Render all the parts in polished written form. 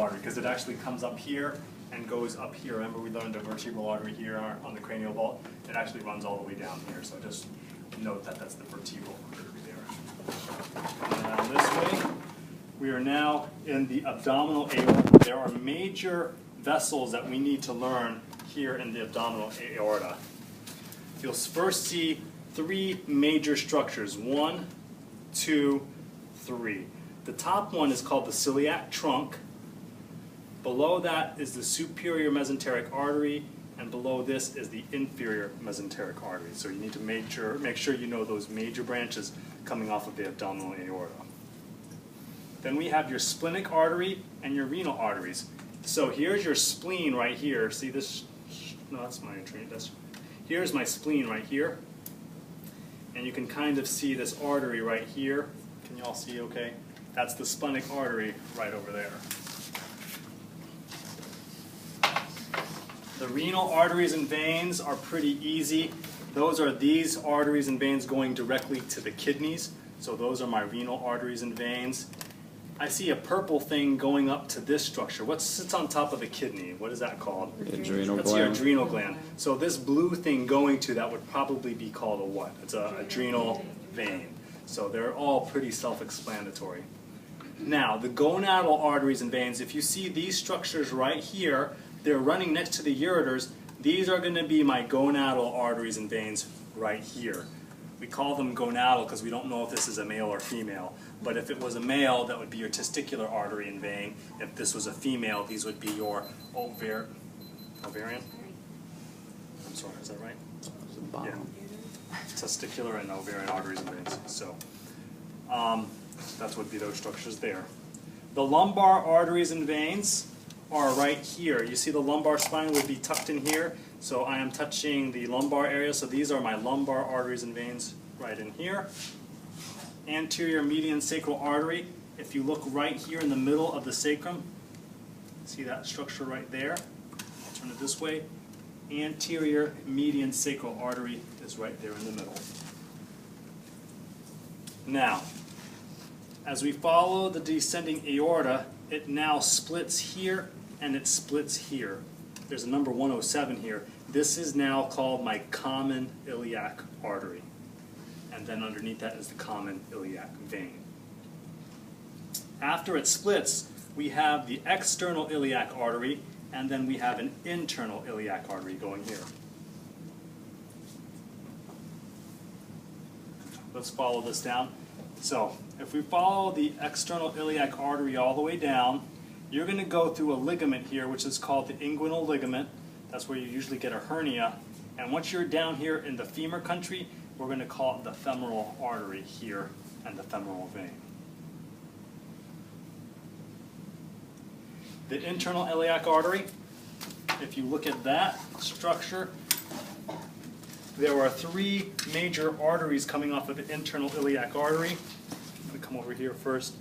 artery because it actually comes up here and goes up here. Remember we learned the vertebral artery here on the cranial vault? It actually runs all the way down here, so just note that that's the vertebral artery there. Coming down this way, we are now in the abdominal aorta. There are major vessels that we need to learn here in the abdominal aorta. You'll first see three major structures, 1, 2, 3. The top one is called the celiac trunk. Below that is the superior mesenteric artery, and below this is the inferior mesenteric artery. So you need to make sure you know those major branches coming off of the abdominal aorta. Then we have your splenic artery and your renal arteries. So here's your spleen right here. See this? No, that's my artery. Here's my spleen right here. And you can kind of see this artery right here. Can you all see okay? That's the splenic artery right over there. The renal arteries and veins are pretty easy. Those are these arteries and veins going directly to the kidneys. So those are my renal arteries and veins. I see a purple thing going up to this structure. What sits on top of the kidney? What is that called? Adrenal That's gland. your adrenal gland. So this blue thing going to that would probably be called a what? It's an adrenal vein. So they're all pretty self-explanatory. Now, the gonadal arteries and veins, if you see these structures right here, they're running next to the ureters. These are going to be my gonadal arteries and veins right here. We call them gonadal because we don't know if this is a male or female. But if it was a male, that would be your testicular artery and vein. If this was a female, these would be your ovarian? I'm sorry, is that right? Yeah. Testicular and ovarian arteries and veins. So that's what would be those structures there. The lumbar arteries and veins are right here. You see the lumbar spine would be tucked in here. So I am touching the lumbar area. So these are my lumbar arteries and veins right in here. Anterior median sacral artery. If you look right here in the middle of the sacrum, see that structure right there? I'll turn it this way. Anterior median sacral artery is right there in the middle. Now, as we follow the descending aorta, it now splits here and it splits here. There's a number 107 here. This is now called my common iliac artery. And then underneath that is the common iliac vein. After it splits, we have the external iliac artery, and then we have an internal iliac artery going here. Let's follow this down. So, if we follow the external iliac artery all the way down, you're going to go through a ligament here, which is called the inguinal ligament. That's where you usually get a hernia. And once you're down here in the femur country, we're going to call it the femoral artery here and the femoral vein. The internal iliac artery, if you look at that structure, there are three major arteries coming off of the internal iliac artery. I'm going to come over here first.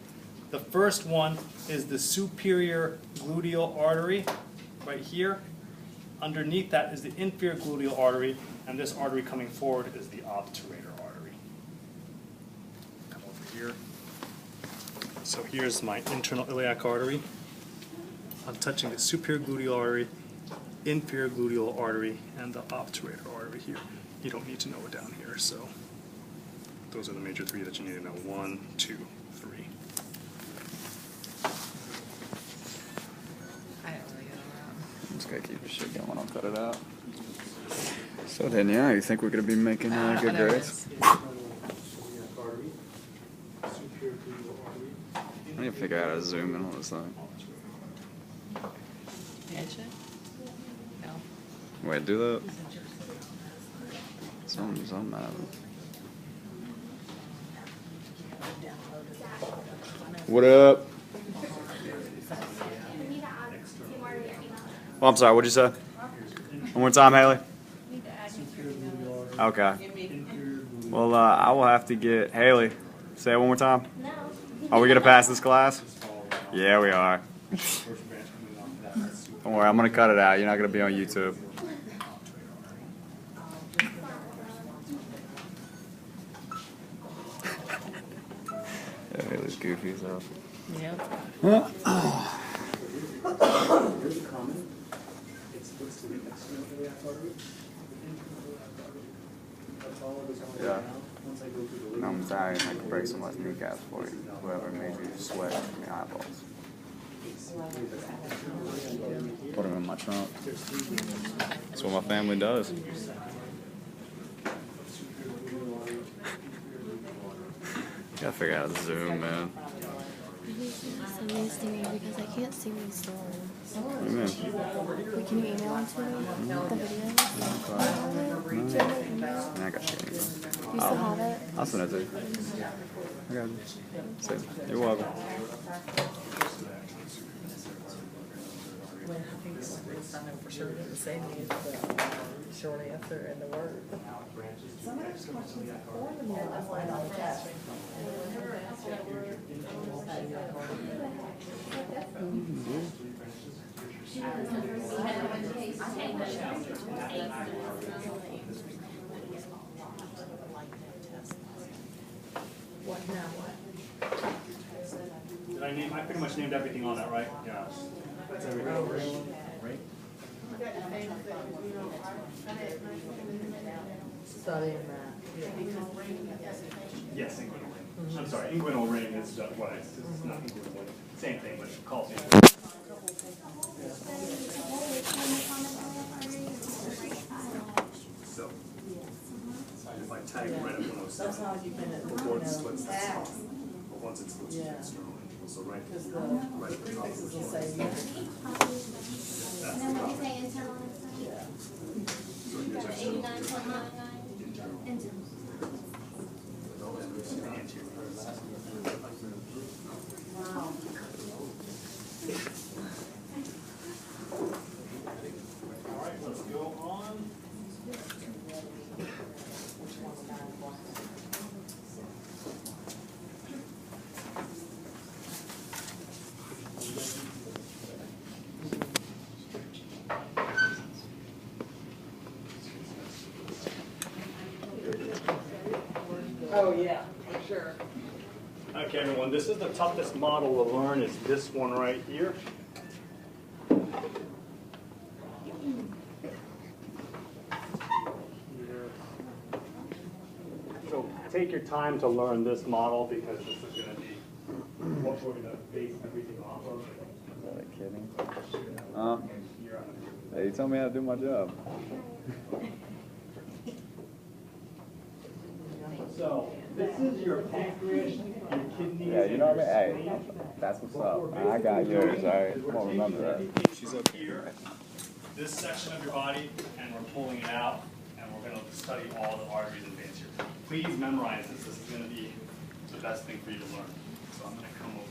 The first one is the superior gluteal artery, right here. Underneath that is the inferior gluteal artery, and this artery coming forward is the obturator artery. Come over here. So here's my internal iliac artery. I'm touching the superior gluteal artery, inferior gluteal artery, and the obturator artery here. You don't need to know it down here, so those are the major three that you need to know. 1, 2, 3. Just gotta keep your shit going. I'll cut it out. So then, yeah, you think we're gonna be making good grades? I need to figure out how to zoom in on this thing. No. Wait, do that. Something happened. What up? Oh, I'm sorry, what'd you say? One more time, Haley? Okay. Well, I will have to get Haley. Say it one more time. Are we going to pass this class? Yeah, we are. Don't worry, I'm going to cut it out. You're not going to be on YouTube. Yeah, Haley's goofy, so. Yep. Yeah. No, I'm sorry, I can break some less kneecaps for you. Whoever made you sweat in your eyeballs. Put them in my trunk. That's what my family does. Gotta figure out Zoom, man. Send me to me because I can't see my stories. What do you mean? Wait, can you email them to me? The videos? Do you have my email? I got you. Do you still have it? I'll send it to you. I got you. So, you're welcome. When I think it's like this, I know for sure that the same is the short answer and the word. Some of those questions are for them, I find on the test. What now, what? Did I name, I pretty much named everything on that, right? Yeah. That's everything. Right? Studying that. Yes, inguinal ring. I'm sorry, inguinal ring is what it's not inguinal ring. Same thing, but it calls it. So, if I tag right at 107, before it splits the top, but once it splits, it's external. So right at the top of the shoulder. That's the top. So here's external. Internal. All right, let's go on. Oh, yeah, for sure. Okay, everyone, this is the toughest model to learn, is this one right here. So take your time to learn this model because this is going to be what we're going to base everything off of. Is that kidding? Hey, you told me how to do my job. So this is your pancreas, your kidneys. Yeah, you know what I mean? Hey, that's what's up. I got yours, alright? I'm gonna remember that. She's up here, this section of your body, and we're pulling it out, and we're going to study all the arteries and veins here. Please memorize this. This is going to be the best thing for you to learn. So I'm going to come over